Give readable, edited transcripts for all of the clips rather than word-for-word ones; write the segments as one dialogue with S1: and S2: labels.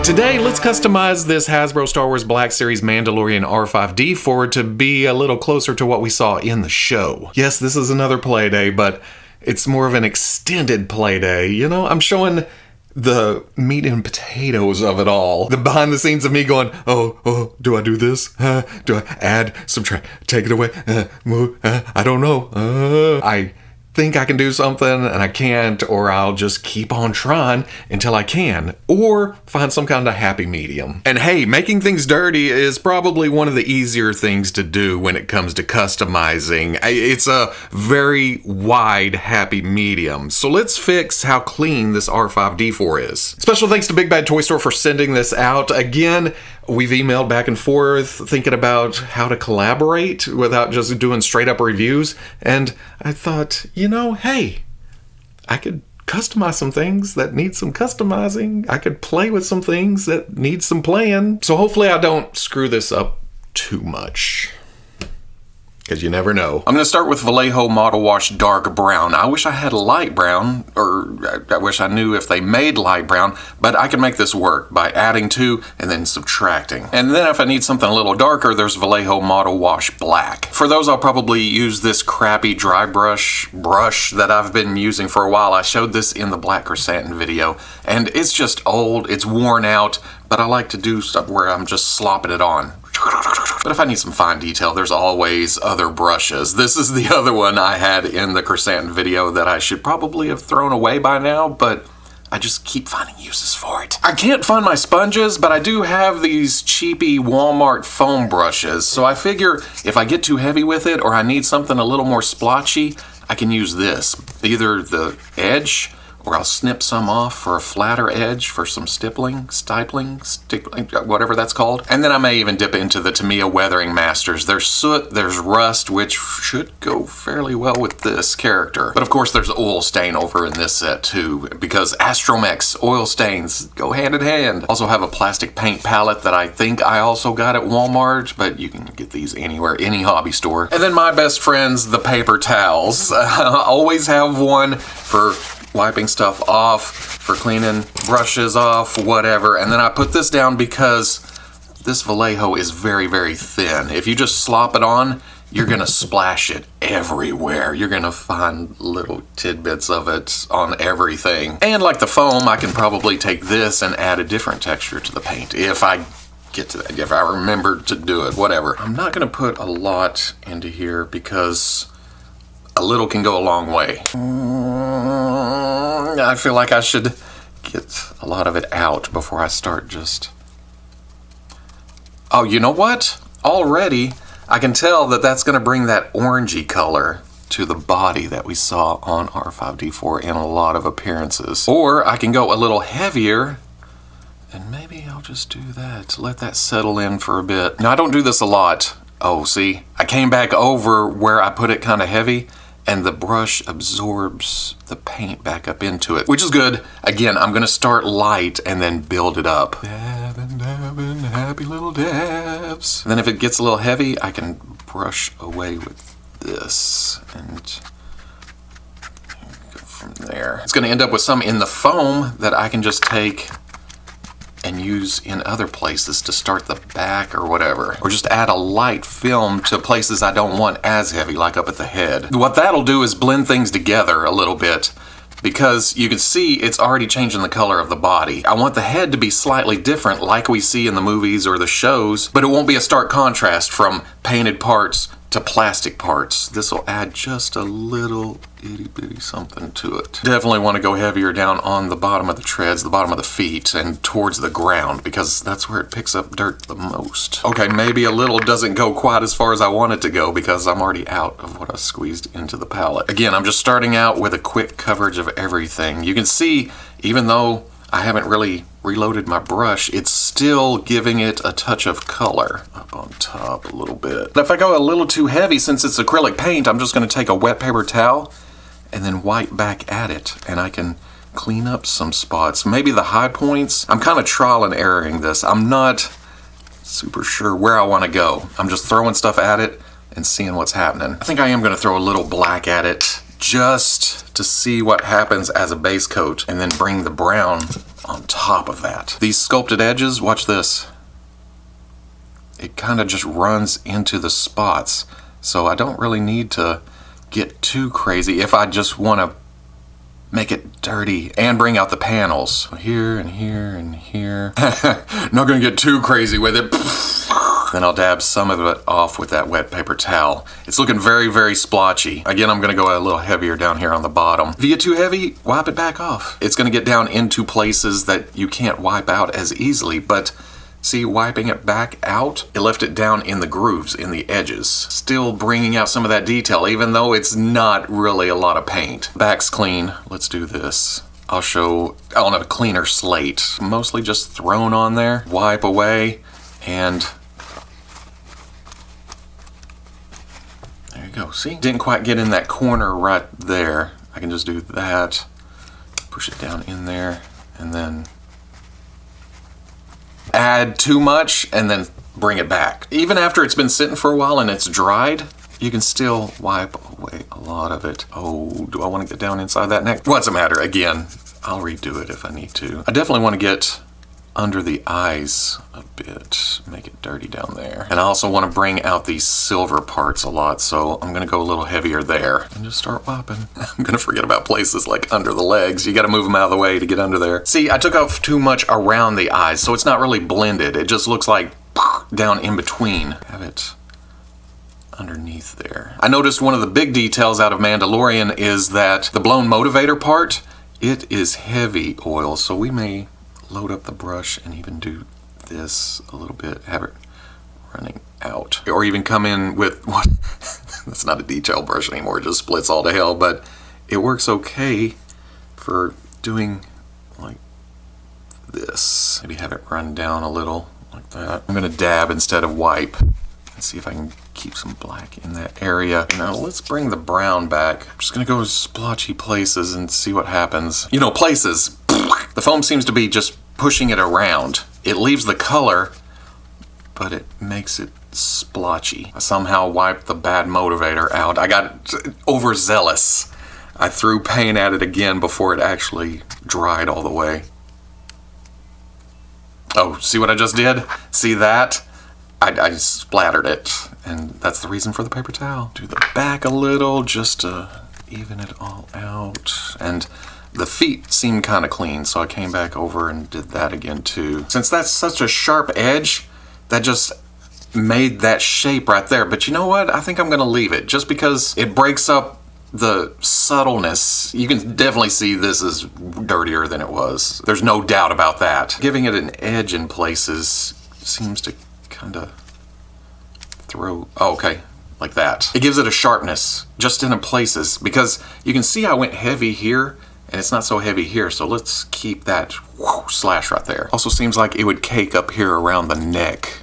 S1: Today, let's customize this Hasbro Star Wars Black Series Mandalorian R5-D4 to be a little closer to what we saw in the show. Yes, this is another playday, but it's more of an extended playday. You know, I'm showing the meat and potatoes of it all. The behind the scenes of me going, oh, do I do this? Do I add, subtract, take it away? Move? I don't know. I think I can do something and I can't, or I'll just keep on trying until I can, or find some kind of happy medium. And hey, making things dirty is probably one of the easier things to do when it comes to customizing. It's a very wide happy medium. So let's fix how clean this R5-D4 is. Special thanks to BigBadToyStore for sending this out. Again, we've emailed back and forth thinking about how to collaborate without just doing straight up reviews. And I thought, you know, hey, I could customize some things that need some customizing. I could play with some things that need some playing. So hopefully I don't screw this up too much, because you never know. I'm going to start with Vallejo Model Wash Dark Brown. I wish I had a light brown, or I wish I knew if they made light brown, but I can make this work by adding 2 and then subtracting. And then if I need something a little darker, there's Vallejo Model Wash Black. For those, I'll probably use this crappy dry brush that I've been using for a while. I showed this in the Black Chrysanthemum video, and it's just old, it's worn out, but I like to do stuff where I'm just slopping it on. But if I need some fine detail, there's always other brushes. This is the other one I had in the Chrysanthemum video that I should probably have thrown away by now, but I just keep finding uses for it. I can't find my sponges, but I do have these cheapy Walmart foam brushes, so I figure if I get too heavy with it or I need something a little more splotchy, I can use this. Either the edge, or I'll snip some off for a flatter edge for some stippling, whatever that's called. And then I may even dip into the Tamiya Weathering Masters. There's soot, there's rust, which should go fairly well with this character. But of course there's oil stain over in this set too, because Astromech's oil stains go hand in hand. Also have a plastic paint palette that I think I also got at Walmart, but you can get these anywhere, any hobby store. And then my best friends, the paper towels. I always have one for wiping stuff off, for cleaning brushes off, whatever. And then I put this down because this Vallejo is very, very thin. If you just slop it on, you're gonna splash it everywhere. You're gonna find little tidbits of it on everything. And like the foam, I can probably take this and add a different texture to the paint if I get to that, if I remember to do it, whatever. I'm not gonna put a lot into here because a little can go a long way. I feel like I should get a lot of it out before I start just... Oh, you know what? Already, I can tell that that's going to bring that orangey color to the body that we saw on R5-D4 in a lot of appearances. Or I can go a little heavier, and maybe I'll just do that. Let that settle in for a bit. Now, I don't do this a lot. Oh, see? I came back over where I put it kind of heavy, and the brush absorbs the paint back up into it, which is good. Again, I'm gonna start light and then build it up. Dabbing, dabbing, happy little dabs. And then if it gets a little heavy, I can brush away with this and go from there. It's gonna end up with some in the foam that I can just take and use in other places to start the back or whatever. Or just add a light film to places I don't want as heavy, like up at the head. What that'll do is blend things together a little bit, because you can see it's already changing the color of the body. I want the head to be slightly different like we see in the movies or the shows, but it won't be a stark contrast from painted parts to plastic parts. This will add just a little itty bitty something to it. Definitely want to go heavier down on the bottom of the treads, the bottom of the feet, and towards the ground, because that's where it picks up dirt the most. Okay, maybe a little doesn't go quite as far as I want it to go because I'm already out of what I squeezed into the palette. Again, I'm just starting out with a quick coverage of everything. You can see, even though I haven't really reloaded my brush, it's still giving it a touch of color up on top a little bit. If I go a little too heavy, since it's acrylic paint, I'm just going to take a wet paper towel and then wipe back at it, and I can clean up some spots. Maybe the high points. I'm kind of trial and erroring this. I'm not super sure where I want to go. I'm just throwing stuff at it and seeing what's happening. I think I am going to throw a little black at it just to see what happens as a base coat, and then bring the brown on top of that. These sculpted edges, watch this. It kind of just runs into the spots. So I don't really need to get too crazy if I just want to make it dirty and bring out the panels. Here and here and here. Not gonna get too crazy with it. Then I'll dab some of it off with that wet paper towel. It's looking very, very splotchy. Again, I'm gonna go a little heavier down here on the bottom. If you get too heavy, wipe it back off. It's gonna get down into places that you can't wipe out as easily, but see, wiping it back out, it left it down in the grooves, in the edges. Still bringing out some of that detail, even though it's not really a lot of paint. Back's clean. Let's do this. I'll show on a cleaner slate. Mostly just thrown on there. Wipe away, and there you go. See? Didn't quite get in that corner right there. I can just do that. Push it down in there, and then add too much and then bring it back. Even after it's been sitting for a while and it's dried, you can still wipe away a lot of it. Oh, do I want to get down inside that neck? What's the matter? Again, I'll redo it if I need to. I definitely want to get under the eyes a bit, make it dirty down there. And I also want to bring out these silver parts a lot, so I'm gonna go a little heavier there and just start wiping. I'm gonna forget about places like under the legs. You gotta move them out of the way to get under there. See, I took off too much around the eyes, so it's not really blended. It just looks like down in between. Have it underneath there. I noticed one of the big details out of Mandalorian is that the blown motivator part, it is heavy oil, so we may load up the brush and even do this a little bit, have it running out. Or even come in with what, that's not a detail brush anymore, it just splits all to hell, but it works okay for doing like this. Maybe have it run down a little like that. I'm gonna dab instead of wipe. Let's see if I can keep some black in that area. Now let's bring the brown back. I'm just gonna go splotchy places and see what happens. You know, places, the foam seems to be just pushing it around. It leaves the color, but it makes it splotchy. I somehow wiped the bad motivator out. I got overzealous. I threw paint at it again before it actually dried all the way. Oh, see what I just did? See that? I splattered it, and that's the reason for the paper towel. Do the back a little just to even it all out. And the feet seemed kind of clean, so I came back over and did that again too. Since that's such a sharp edge, that just made that shape right there. But you know what? I think I'm gonna leave it just because it breaks up the subtleness. You can definitely see this is dirtier than it was. There's no doubt about that. Giving it an edge in places seems to kind of throw, oh, okay, like that. It gives it a sharpness just in places because you can see I went heavy here and it's not so heavy here, so let's keep that slash right there. Also seems like it would cake up here around the neck.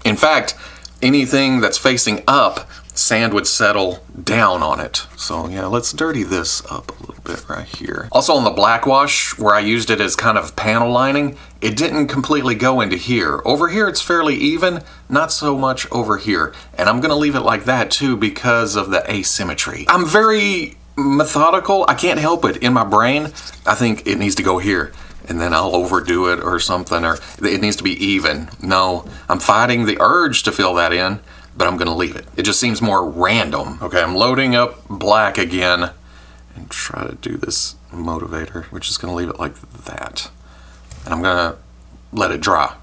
S1: In fact, anything that's facing up, sand would settle down on it. So yeah, let's dirty this up a little bit right here. Also on the black wash, where I used it as kind of panel lining, it didn't completely go into here. Over here it's fairly even, not so much over here. And I'm gonna leave it like that too because of the asymmetry. I'm very methodical. I can't help it in my brain. I think it needs to go here and then I'll overdo it or something, or it needs to be even. No, I'm fighting the urge to fill that in, but I'm gonna leave it. It just seems more random. Okay, I'm loading up black again and try to do this motivator. We're just gonna leave it like that. And I'm gonna let it dry.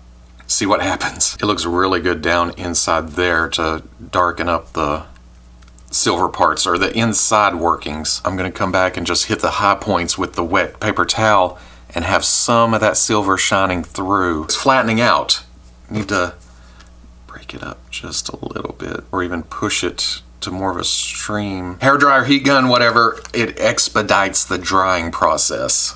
S1: See what happens. It looks really good down inside there to darken up the silver parts or the inside workings. I'm gonna come back and just hit the high points with the wet paper towel and have some of that silver shining through. It's flattening out. Need to break it up just a little bit or even push it to more of a stream. Hair dryer, heat gun, whatever, it expedites the drying process.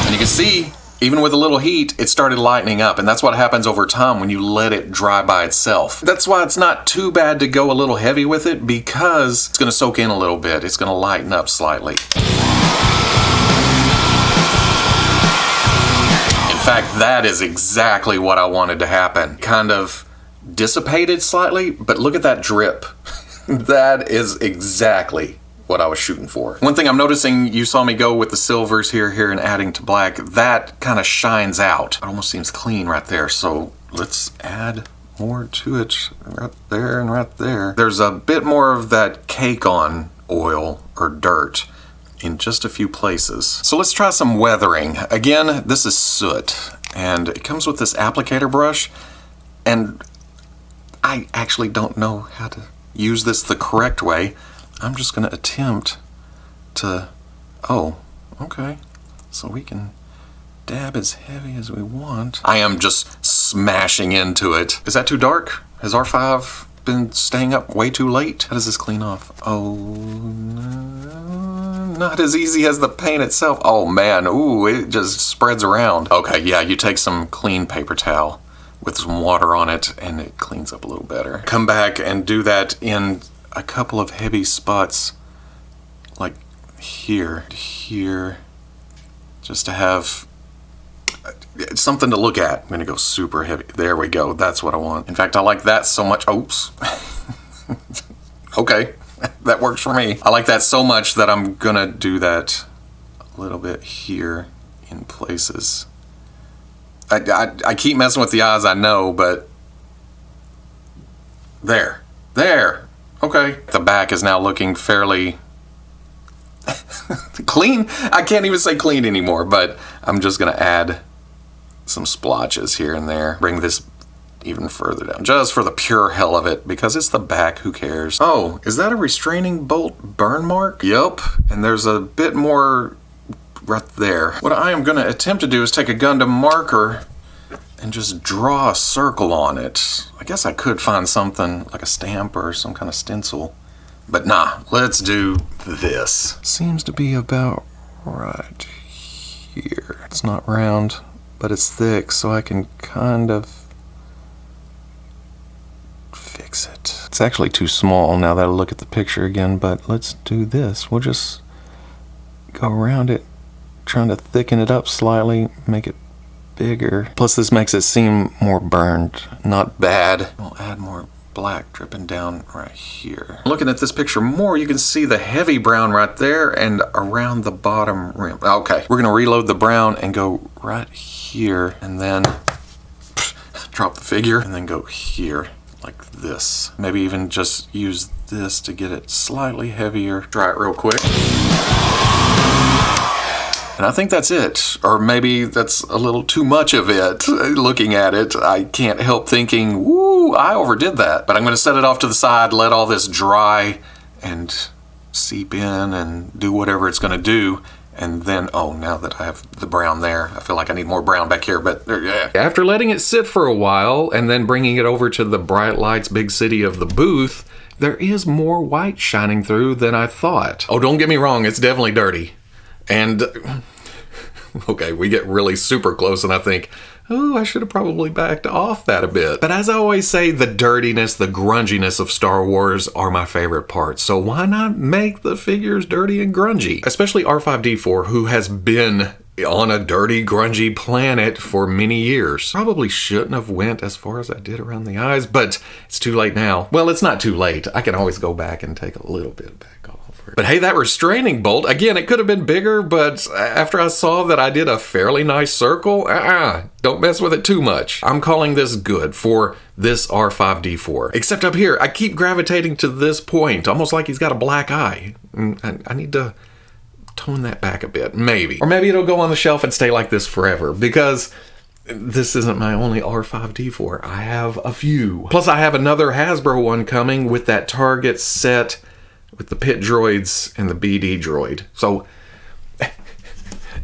S1: And you can see, even with a little heat, it started lightening up, and that's what happens over time when you let it dry by itself. That's why it's not too bad to go a little heavy with it, because it's gonna soak in a little bit. It's gonna lighten up slightly. In fact, that is exactly what I wanted to happen. Kind of dissipated slightly, but look at that drip. That is exactly what I was shooting for. One thing I'm noticing, you saw me go with the silvers here, and adding to black. That kind of shines out. It almost seems clean right there. So let's add more to it right there and right there. There's a bit more of that cake on oil or dirt in just a few places. So let's try some weathering. Again, this is soot, and it comes with this applicator brush, and I actually don't know how to use this the correct way. I'm just gonna attempt to, oh, okay. So we can dab as heavy as we want. I am just smashing into it. Is that too dark? Has R5 been staying up way too late? How does this clean off? Oh, no, not as easy as the paint itself. Oh man, ooh, it just spreads around. Okay, yeah, you take some clean paper towel with some water on it and it cleans up a little better. Come back and do that in a couple of heavy spots, like here, just to have something to look at. I'm gonna go super heavy. There we go, that's what I want. In fact, I like that so much. Oops. Okay, that works for me. I like that so much that I'm gonna do that a little bit here in places. I keep messing with the eyes, I know, but there. Okay. The back is now looking fairly clean. I can't even say clean anymore, but I'm just gonna add some splotches here and there. Bring this even further down, just for the pure hell of it, because it's the back, who cares? Oh, is that a restraining bolt burn mark? Yup, and there's a bit more right there. What I am gonna attempt to do is take a Gundam marker and just draw a circle on it. I guess I could find something like a stamp or some kind of stencil, but nah, let's do this. Seems to be about right here. It's not round, but it's thick, so I can kind of fix it. It's actually too small now that I look at the picture again, but let's do this. We'll just go around it, trying to thicken it up slightly, make it bigger. Plus this makes it seem more burned, not bad. We'll add more black dripping down right here. Looking at this picture more, you can see the heavy brown right there and around the bottom rim. Okay, we're gonna reload the brown and go right here, and then drop the figure, and then go here like this. Maybe even just use this to get it slightly heavier. Try it real quick. And I think that's it. Or maybe that's a little too much of it. Looking at it, I can't help thinking, woo, I overdid that. But I'm gonna set it off to the side, let all this dry and seep in and do whatever it's gonna do. And then, oh, now that I have the brown there, I feel like I need more brown back here, but yeah. After letting it sit for a while and then bringing it over to the bright lights big city of the booth, there is more white shining through than I thought. Oh, don't get me wrong, it's definitely dirty. And, okay, we get really super close and I think, oh, I should have probably backed off that a bit. But as I always say, the dirtiness, the grunginess of Star Wars are my favorite parts. So why not make the figures dirty and grungy? Especially R5-D4, who has been on a dirty, grungy planet for many years. Probably shouldn't have went as far as I did around the eyes, but it's too late now. Well, it's not too late. I can always go back and take a little bit back off. But hey, that restraining bolt, again, it could have been bigger, but after I saw that I did a fairly nice circle, don't mess with it too much. I'm calling this good for this R5-D4. Except up here, I keep gravitating to this point, almost like he's got a black eye. I need to tone that back a bit, maybe. Or maybe it'll go on the shelf and stay like this forever, because this isn't my only R5-D4. I have a few. Plus I have another Hasbro one coming with that Target set with the pit droids and the BD droid. So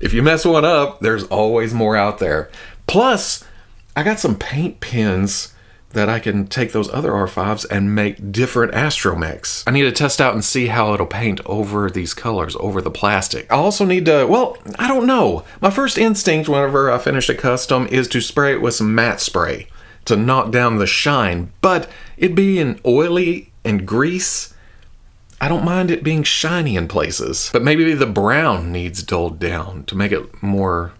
S1: if you mess one up, there's always more out there. Plus, I got some paint pens that I can take those other R5s and make different astromechs. I need to test out and see how it'll paint over these colors, over the plastic. I also need to, well, I don't know. My first instinct whenever I finish a custom is to spray it with some matte spray to knock down the shine, but it being oily and grease, I don't mind it being shiny in places, but maybe the brown needs dulled down to make it more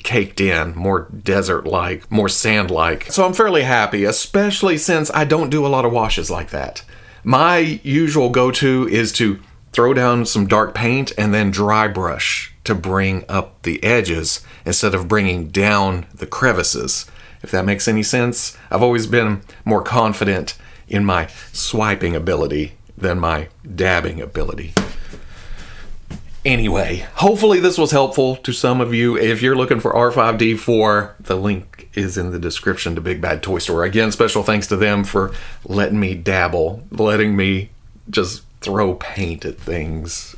S1: caked in, more desert-like, more sand-like. So I'm fairly happy, especially since I don't do a lot of washes like that. My usual go-to is to throw down some dark paint and then dry brush to bring up the edges instead of bringing down the crevices. If that makes any sense. I've always been more confident in my swiping ability than my dabbing ability. Anyway, hopefully this was helpful to some of you. If you're looking for R5-D4, the link is in the description to Big Bad Toy Store. Again, special thanks to them for letting me dabble, letting me just throw paint at things